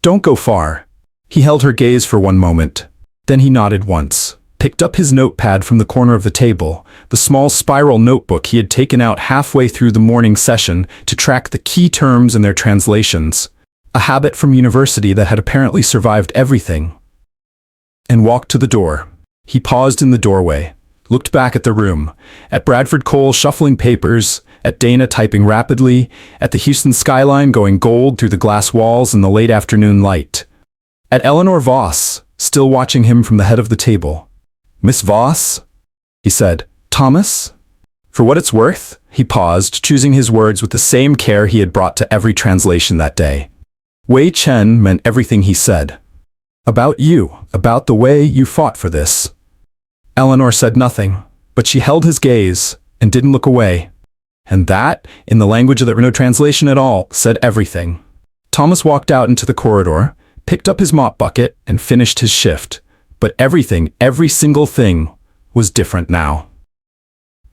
don't go far." He held her gaze for one moment. Then he nodded once, picked up his notepad from the corner of the table, the small spiral notebook he had taken out halfway through the morning session to track the key terms and their translations, a habit from university that had apparently survived everything, and walked to the door. He paused in the doorway, looked back at the room, at Bradford Cole shuffling papers, at Dana typing rapidly, at the Houston skyline going gold through the glass walls in the late afternoon light, at Eleanor Voss, still watching him from the head of the table. "Miss Voss?" he said. "Thomas?" For what it's worth, he paused, choosing his words with the same care he had brought to every translation that day. Wei Chen meant everything he said. "About you, about the way you fought for this." Eleanor said nothing, but she held his gaze and didn't look away. And that, in the language that were no translation at all, said everything. Thomas walked out into the corridor, picked up his mop bucket, and finished his shift. But everything, every single thing, was different now.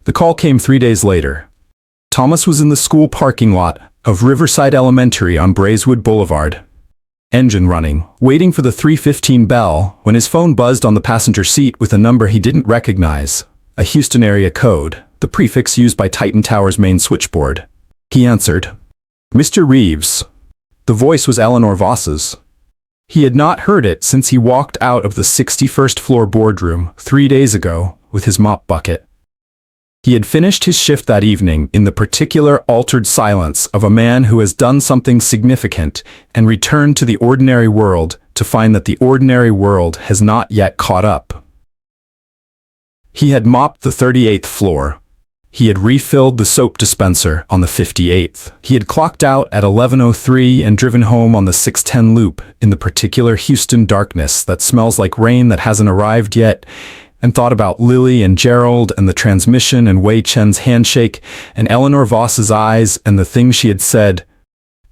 The call came 3 days later. Thomas was in the school parking lot of Riverside Elementary on Braeswood Boulevard. Engine running, waiting for the 3:15 bell, when his phone buzzed on the passenger seat with a number he didn't recognize, a Houston area code, the prefix used by Titan Tower's main switchboard. He answered. "Mr. Reeves." The voice was Eleanor Voss's. He had not heard it since he walked out of the 61st floor boardroom 3 days ago with his mop bucket. He had finished his shift that evening in the particular altered silence of a man who has done something significant and returned to the ordinary world to find that the ordinary world has not yet caught up. He had mopped the 38th floor. He had refilled the soap dispenser on the 58th. He had clocked out at 11:03 and driven home on the 610 loop in the particular Houston darkness that smells like rain that hasn't arrived yet, and thought about Lily and Gerald and the transmission and Wei Chen's handshake and Eleanor Voss's eyes and the things she had said.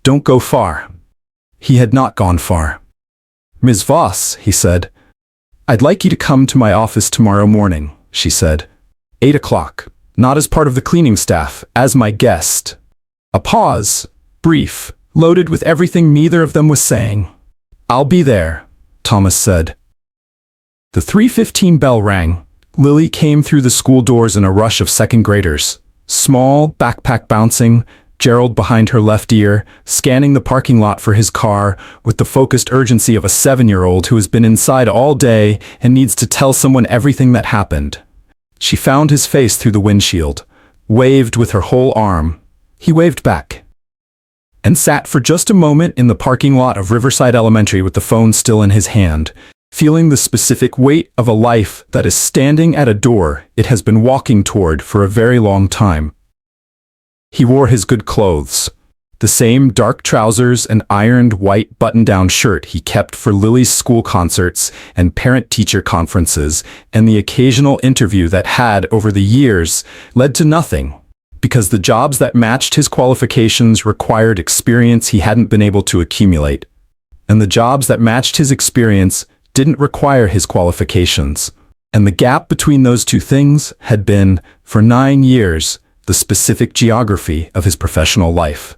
"Don't go far." He had not gone far. "Ms. Voss," he said. "I'd like you to come to my office tomorrow morning," she said. 8 o'clock. Not as part of the cleaning staff, as my guest. A pause, brief, loaded with everything neither of them was saying. "I'll be there," Thomas said. The 3:15 bell rang. Lily came through the school doors in a rush of second graders. Small, backpack bouncing, Gerald behind her left ear, scanning the parking lot for his car with the focused urgency of a 7-year-old who has been inside all day and needs to tell someone everything that happened. She found his face through the windshield, waved with her whole arm. He waved back, and sat for just a moment in the parking lot of Riverside Elementary with the phone still in his hand, feeling the specific weight of a life that is standing at a door it has been walking toward for a very long time. He wore his good clothes, the same dark trousers and ironed white button-down shirt he kept for Lily's school concerts and parent-teacher conferences, and the occasional interview that had, over the years, led to nothing, because the jobs that matched his qualifications required experience he hadn't been able to accumulate, and the jobs that matched his experience didn't require his qualifications, and the gap between those two things had been, for 9 years, the specific geography of his professional life.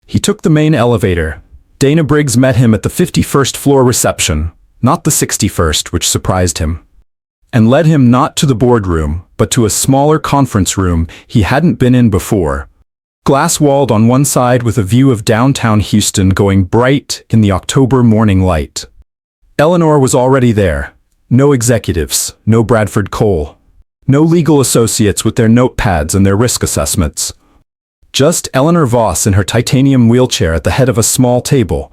He took the main elevator. Dana Briggs met him at the 51st floor reception, not the 61st, which surprised him, and led him not to the boardroom, but to a smaller conference room he hadn't been in before, glass-walled on one side with a view of downtown Houston going bright in the October morning light. Eleanor was already there. No executives, no Bradford Cole, no legal associates with their notepads and their risk assessments. Just Eleanor Voss in her titanium wheelchair at the head of a small table,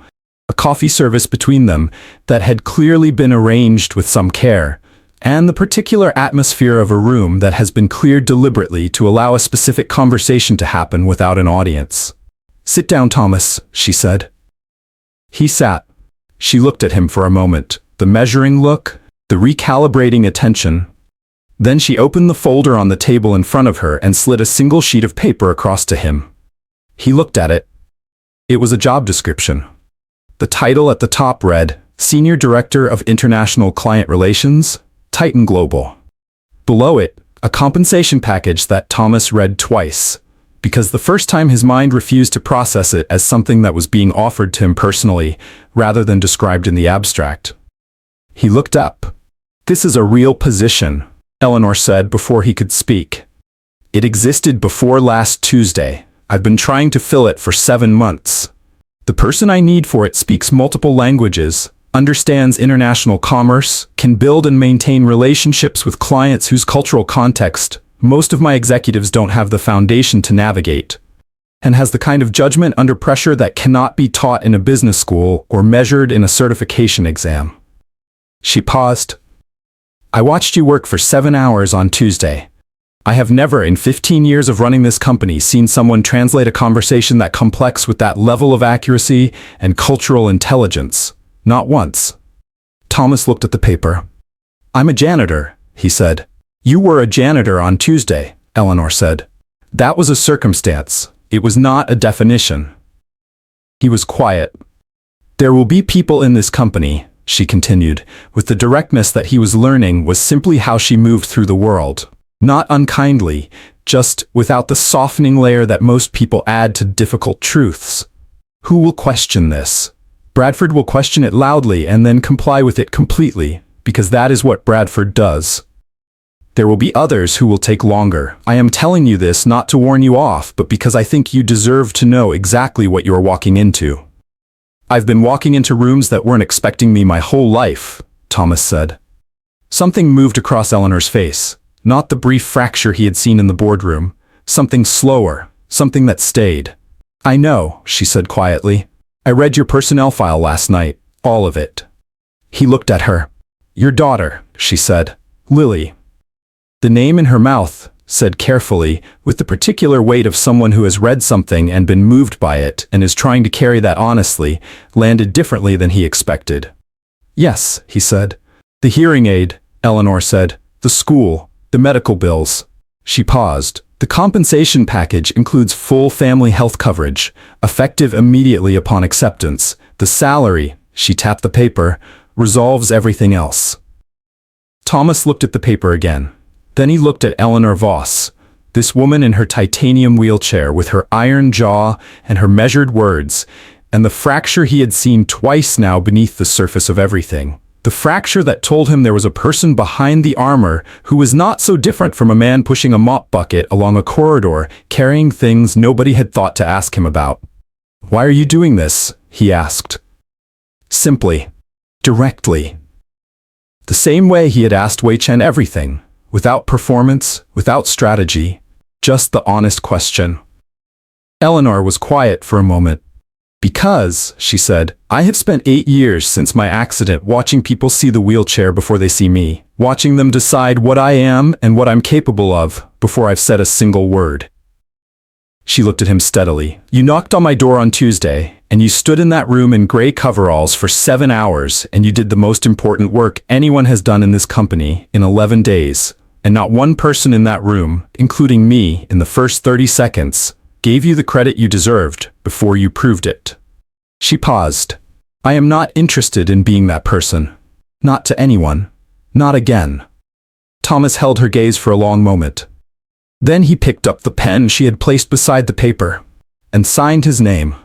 a coffee service between them that had clearly been arranged with some care, and the particular atmosphere of a room that has been cleared deliberately to allow a specific conversation to happen without an audience. "Sit down, Thomas," she said. He sat. She looked at him for a moment, the measuring look, the recalibrating attention. Then she opened the folder on the table in front of her and slid a single sheet of paper across to him. He looked at it. It was a job description. The title at the top read, Senior Director of International Client Relations, Titan Global. Below it, a compensation package that Thomas read twice, because the first time his mind refused to process it as something that was being offered to him personally, rather than described in the abstract. He looked up. "This is a real position," Eleanor said before he could speak. "It existed before last Tuesday. I've been trying to fill it for 7 months. The person I need for it speaks multiple languages, understands international commerce, can build and maintain relationships with clients whose cultural context most of my executives don't have the foundation to navigate, and has the kind of judgment under pressure that cannot be taught in a business school or measured in a certification exam." She paused. "I watched you work for 7 hours on Tuesday. I have never in 15 years of running this company seen someone translate a conversation that complex with that level of accuracy and cultural intelligence. Not once." Thomas looked at the paper. "I'm a janitor," he said. "You were a janitor on Tuesday," Eleanor said. "That was a circumstance. It was not a definition." He was quiet. "There will be people in this company," she continued, with the directness that he was learning was simply how she moved through the world. Not unkindly, just without the softening layer that most people add to difficult truths. "Who will question this? Bradford will question it loudly and then comply with it completely, because that is what Bradford does. There will be others who will take longer. I am telling you this not to warn you off, but because I think you deserve to know exactly what you are walking into." "I've been walking into rooms that weren't expecting me my whole life," Thomas said. Something moved across Eleanor's face. Not the brief fracture he had seen in the boardroom. Something slower, something that stayed. "I know," she said quietly. "I read your personnel file last night, all of it." He looked at her. "Your daughter," she said. "Lily." The name in her mouth, said carefully, with the particular weight of someone who has read something and been moved by it and is trying to carry that honestly, landed differently than he expected. "Yes," he said. "The hearing aid," Eleanor said. "The school. The medical bills." She paused. "The compensation package includes full family health coverage, effective immediately upon acceptance. The salary," she tapped the paper, "resolves everything else." Thomas looked at the paper again. Then he looked at Eleanor Voss, this woman in her titanium wheelchair with her iron jaw and her measured words, and the fracture he had seen twice now beneath the surface of everything. The fracture that told him there was a person behind the armor who was not so different from a man pushing a mop bucket along a corridor, carrying things nobody had thought to ask him about. "Why are you doing this?" he asked. Simply. Directly. The same way he had asked Wei Chen everything, without performance, without strategy, just the honest question. Eleanor was quiet for a moment. "Because," she said, "I have spent 8 years since my accident watching people see the wheelchair before they see me, watching them decide what I am and what I'm capable of before I've said a single word." She looked at him steadily. "You knocked on my door on Tuesday, and you stood in that room in gray coveralls for 7 hours, and you did the most important work anyone has done in this company in 11 days, and not one person in that room, including me in the first 30 seconds, gave you the credit you deserved before you proved it." She paused. "I am not interested in being that person. Not to anyone. Not again." Thomas held her gaze for a long moment. Then he picked up the pen she had placed beside the paper and signed his name.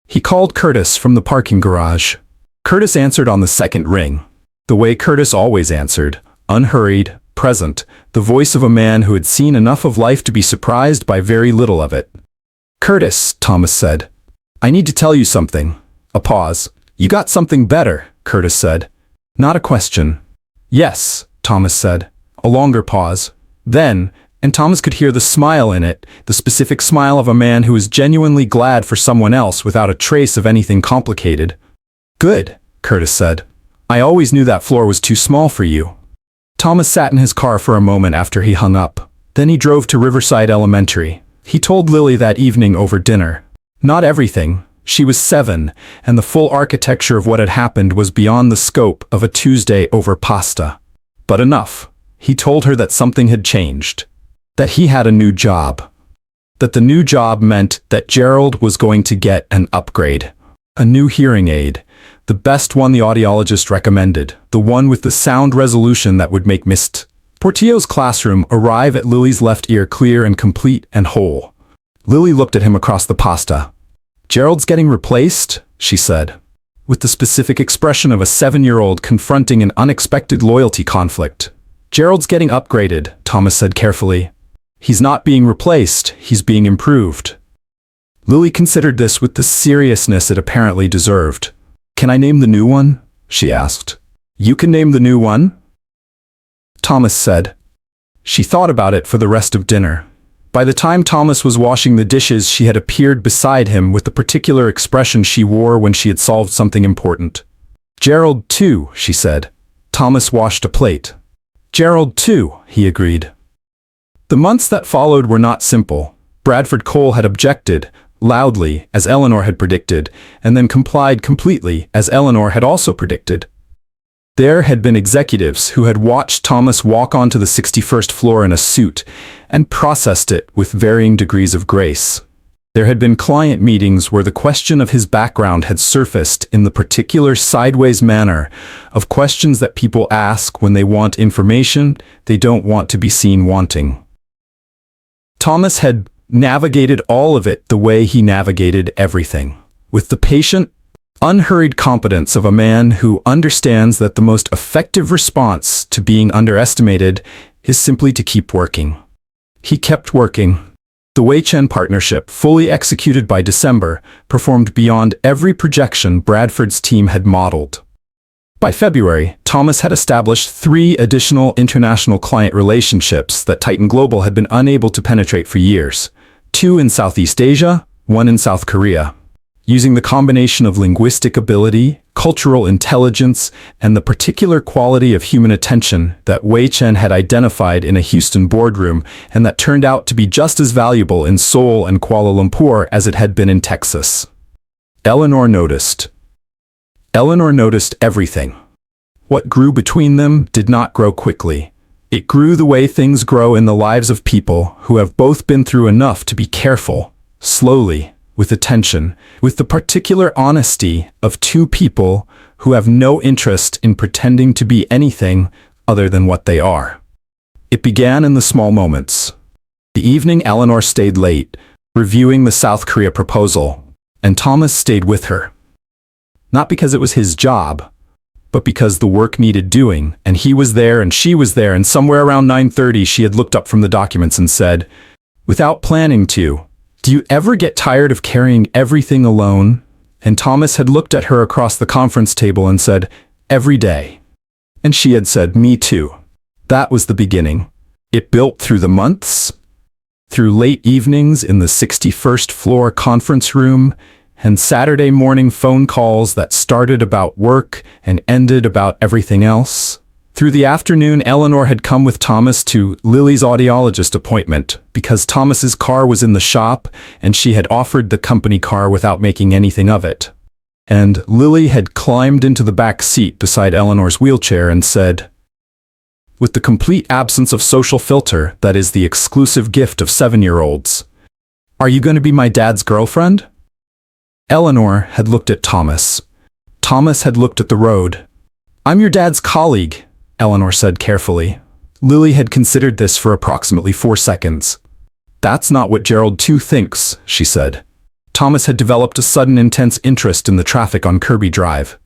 He called Curtis from the parking garage. Curtis answered on the second ring. The way Curtis always answered, unhurried, present, the voice of a man who had seen enough of life to be surprised by very little of it. "Curtis," Thomas said. "I need to tell you something." A pause. "You got something better," Curtis said. Not a question. "Yes," Thomas said. A longer pause. Then, and Thomas could hear the smile in it, the specific smile of a man who is genuinely glad for someone else without a trace of anything complicated. Good, Curtis said. I always knew that floor was too small for you. Thomas sat in his car for a moment after he hung up. Then he drove to Riverside Elementary. He told Lily that evening over dinner. Not everything. She was 7, and the full architecture of what had happened was beyond the scope of a Tuesday over pasta. But enough. He told her that something had changed. That he had a new job. That the new job meant that Gerald was going to get an upgrade. A new hearing aid. The best one the audiologist recommended. The one with the sound resolution that would make Mr. Portillo's classroom arrive at Lily's left ear clear and complete and whole. Lily looked at him across the pasta. Gerald's getting replaced, she said, with the specific expression of a 7-year-old confronting an unexpected loyalty conflict. Gerald's getting upgraded, Thomas said carefully. He's not being replaced, he's being improved. Lily considered this with the seriousness it apparently deserved. Can I name the new one? She asked. You can name the new one? Thomas said. She thought about it for the rest of dinner. By the time Thomas was washing the dishes, she had appeared beside him with the particular expression she wore when she had solved something important. Gerald, too, she said. Thomas washed a plate. Gerald, too, he agreed. The months that followed were not simple. Bradford Cole had objected, loudly, as Eleanor had predicted, and then complied completely, as Eleanor had also predicted. There had been executives who had watched Thomas walk onto the 61st floor in a suit and processed it with varying degrees of grace. There had been client meetings where the question of his background had surfaced in the particular sideways manner of questions that people ask when they want information they don't want to be seen wanting. Thomas had navigated all of it the way he navigated everything, with the patient, unhurried competence of a man who understands that the most effective response to being underestimated is simply to keep working. He kept working. The Wei Chen partnership, fully executed by December, performed beyond every projection Bradford's team had modeled. By February, Thomas had established 3 additional international client relationships that Titan Global had been unable to penetrate for years. 2 in Southeast Asia, 1 in South Korea. Using the combination of linguistic ability, cultural intelligence, and the particular quality of human attention that Wei Chen had identified in a Houston boardroom and that turned out to be just as valuable in Seoul and Kuala Lumpur as it had been in Texas. Eleanor noticed. Eleanor noticed everything. What grew between them did not grow quickly. It grew the way things grow in the lives of people who have both been through enough to be careful, slowly, with attention, with the particular honesty of 2 people who have no interest in pretending to be anything other than what they are. It began in the small moments. The evening Eleanor stayed late, reviewing the South Korea proposal, and Thomas stayed with her. Not because it was his job, but because the work needed doing, and he was there and she was there, and somewhere around 9:30 she had looked up from the documents and said, without planning to, "Do you ever get tired of carrying everything alone?" And Thomas had looked at her across the conference table and said, "Every day." And she had said, "Me too." That was the beginning. It built through the months, through late evenings in the 61st floor conference room, and Saturday morning phone calls that started about work and ended about everything else. Through the afternoon, Eleanor had come with Thomas to Lily's audiologist appointment because Thomas's car was in the shop and she had offered the company car without making anything of it. And Lily had climbed into the back seat beside Eleanor's wheelchair and said, with the complete absence of social filter that is the exclusive gift of 7-year-olds, "Are you going to be my dad's girlfriend?" Eleanor had looked at Thomas. Thomas had looked at the road. "I'm your dad's colleague," Eleanor said carefully. Lily had considered this for approximately 4 seconds. "That's not what Gerald too thinks," she said. Thomas had developed a sudden intense interest in the traffic on Kirby Drive.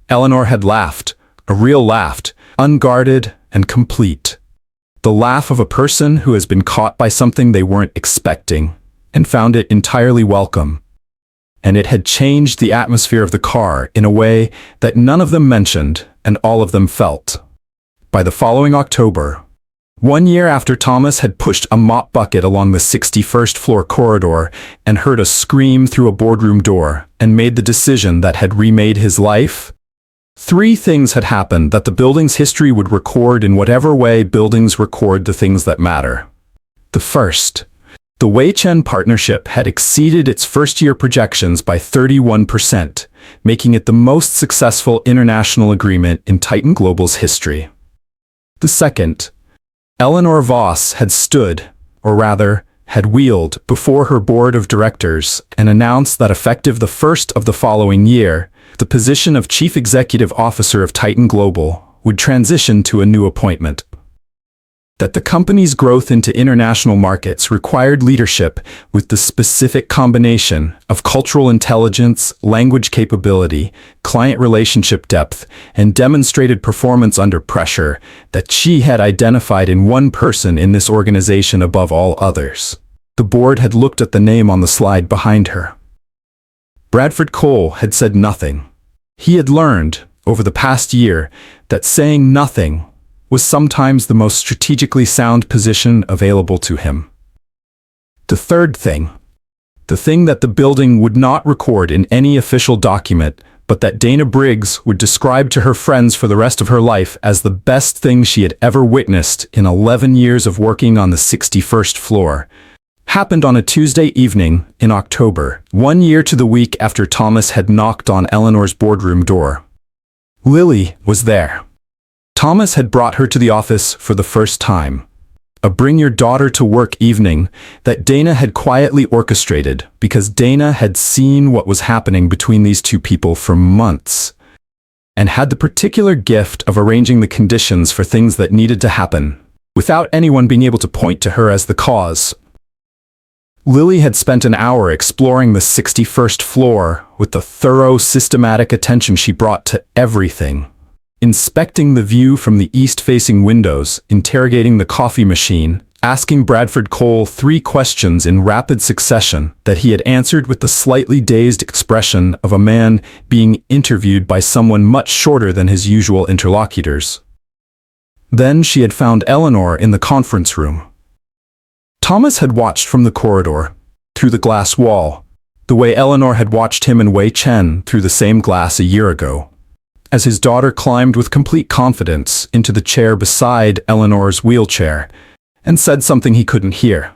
Eleanor had laughed, a real laugh, unguarded and complete. The laugh of a person who has been caught by something they weren't expecting and found it entirely welcome. And it had changed the atmosphere of the car in a way that none of them mentioned and all of them felt. By the following October, 1 year after Thomas had pushed a mop bucket along the 61st floor corridor and heard a scream through a boardroom door and made the decision that had remade his life. 3 things had happened that the building's history would record in whatever way buildings record the things that matter. The first, the Wei Chen partnership had exceeded its first-year projections by 31%, making it the most successful international agreement in Titan Global's history. The second, Eleanor Voss had stood, or rather, had wheeled before her board of directors and announced that effective the first of the following year, the position of Chief Executive Officer of Titan Global would transition to a new appointment. That the company's growth into international markets required leadership with the specific combination of cultural intelligence, language capability, client relationship depth, and demonstrated performance under pressure that she had identified in one person in this organization above all others. The board had looked at the name on the slide behind her. Bradford Cole had said nothing. He had learned, over the past year, that saying nothing was sometimes the most strategically sound position available to him. The third thing, the thing that the building would not record in any official document, but that Dana Briggs would describe to her friends for the rest of her life as the best thing she had ever witnessed in 11 years of working on the 61st floor, happened on a Tuesday evening in October, 1 year to the week after Thomas had knocked on Eleanor's boardroom door. Lily was there. Thomas had brought her to the office for the first time. A bring-your-daughter-to-work evening that Dana had quietly orchestrated because Dana had seen what was happening between these two people for months and had the particular gift of arranging the conditions for things that needed to happen without anyone being able to point to her as the cause. Lily had spent an hour exploring the 61st floor with the thorough, systematic attention she brought to everything. Inspecting the view from the east-facing windows, interrogating the coffee machine, asking Bradford Cole 3 questions in rapid succession that he had answered with the slightly dazed expression of a man being interviewed by someone much shorter than his usual interlocutors. Then she had found Eleanor in the conference room. Thomas had watched from the corridor, through the glass wall, the way Eleanor had watched him and Wei Chen through the same glass a year ago. As his daughter climbed with complete confidence into the chair beside Eleanor's wheelchair and said something he couldn't hear.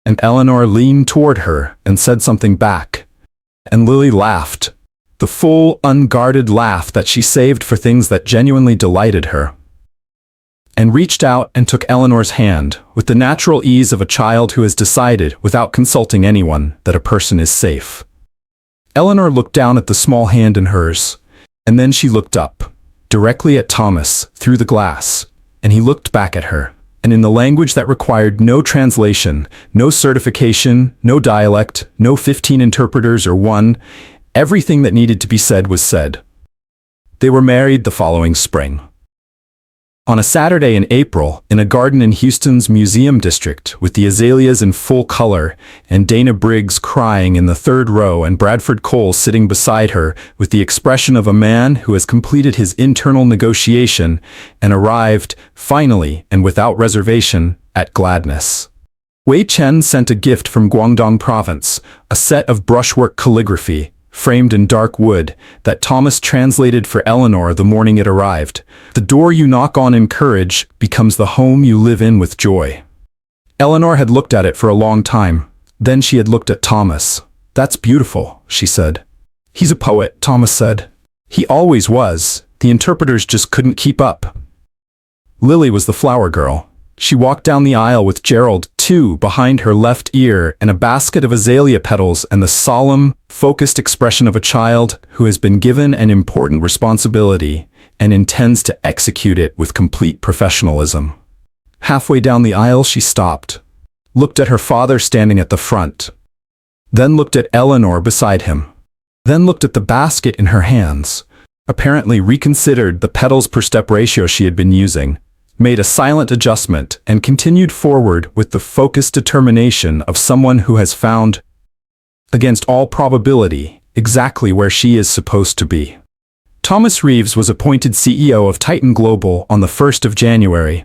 And Eleanor leaned toward her and said something back. And Lily laughed, the full, unguarded laugh that she saved for things that genuinely delighted her. And reached out and took Eleanor's hand with the natural ease of a child who has decided, without consulting anyone, that a person is safe. Eleanor looked down at the small hand in hers. And then she looked up, directly at Thomas, through the glass, and he looked back at her, and in the language that required no translation, no certification, no dialect, no 15 interpreters or one, everything that needed to be said was said. They were married the following spring. On a Saturday in April, in a garden in Houston's Museum District, with the azaleas in full color, and Dana Briggs crying in the 3rd row and Bradford Cole sitting beside her with the expression of a man who has completed his internal negotiation and arrived, finally and without reservation, at gladness. Wei Chen sent a gift from Guangdong Province, a set of brushwork calligraphy, framed in dark wood, that Thomas translated for Eleanor the morning it arrived. The door you knock on in courage becomes the home you live in with joy. Eleanor had looked at it for a long time. Then she had looked at Thomas. That's beautiful, she said. He's a poet, Thomas said. He always was. The interpreters just couldn't keep up. Lily was the flower girl. She walked down the aisle with Gerald, too, behind her left ear and a basket of azalea petals and the solemn, focused expression of a child who has been given an important responsibility and intends to execute it with complete professionalism. Halfway down the aisle she stopped, looked at her father standing at the front, then looked at Eleanor beside him, then looked at the basket in her hands, apparently reconsidered the petals per step ratio she had been using, made a silent adjustment, and continued forward with the focused determination of someone who has found, against all probability, exactly where she is supposed to be. Thomas Reeves was appointed CEO of Titan Global on the 1st of January.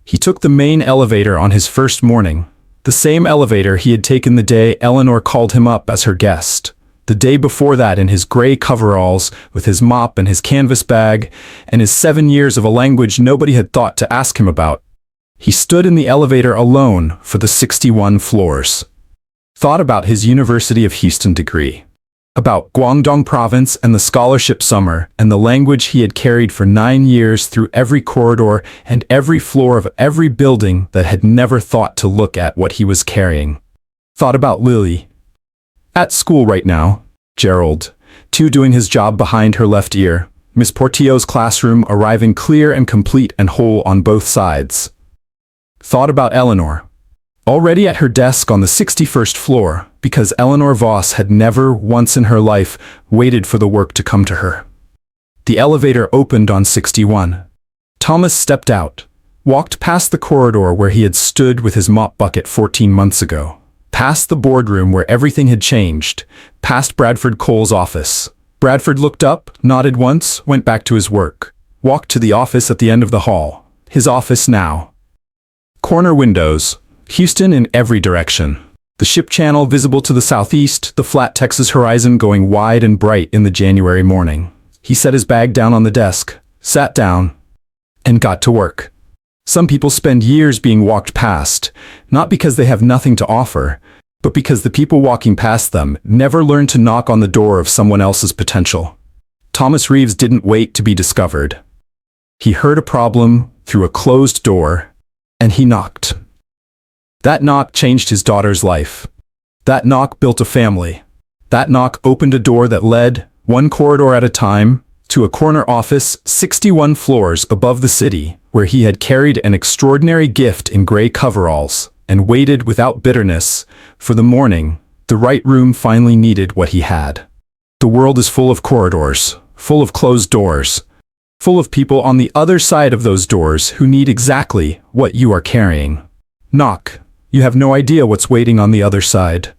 He took the main elevator on his first morning, the same elevator he had taken the day Eleanor called him up as her guest. The day before that, in his gray coveralls, with his mop and his canvas bag, and his 7 years of a language nobody had thought to ask him about. He stood in the elevator alone for the 61 floors. Thought about his University of Houston degree. About Guangdong province and the scholarship summer and the language he had carried for 9 years through every corridor and every floor of every building that had never thought to look at what he was carrying. Thought about Lily. At school right now, Gerald, too, doing his job behind her left ear, Miss Portillo's classroom arriving clear and complete and whole on both sides. Thought about Eleanor. Already at her desk on the 61st floor, because Eleanor Voss had never once in her life waited for the work to come to her. The elevator opened on 61. Thomas stepped out, walked past the corridor where he had stood with his mop bucket 14 months ago, past the boardroom where everything had changed, past Bradford Cole's office. Bradford looked up, nodded once, went back to his work, walked to the office at the end of the hall. His office now. Corner windows, Houston in every direction. The ship channel visible to the southeast, the flat Texas horizon going wide and bright in the January morning. He set his bag down on the desk, sat down, and got to work. Some people spend years being walked past, not because they have nothing to offer, but because the people walking past them never learn to knock on the door of someone else's potential. Thomas Reeves didn't wait to be discovered. He heard a problem through a closed door, and he knocked. That knock changed his daughter's life. That knock built a family. That knock opened a door that led, one corridor at a time, to a corner office 61 floors above the city, where he had carried an extraordinary gift in gray coveralls, and waited without bitterness for the morning the right room finally needed what he had. The world is full of corridors, full of closed doors, full of people on the other side of those doors who need exactly what you are carrying. Knock. You have no idea what's waiting on the other side.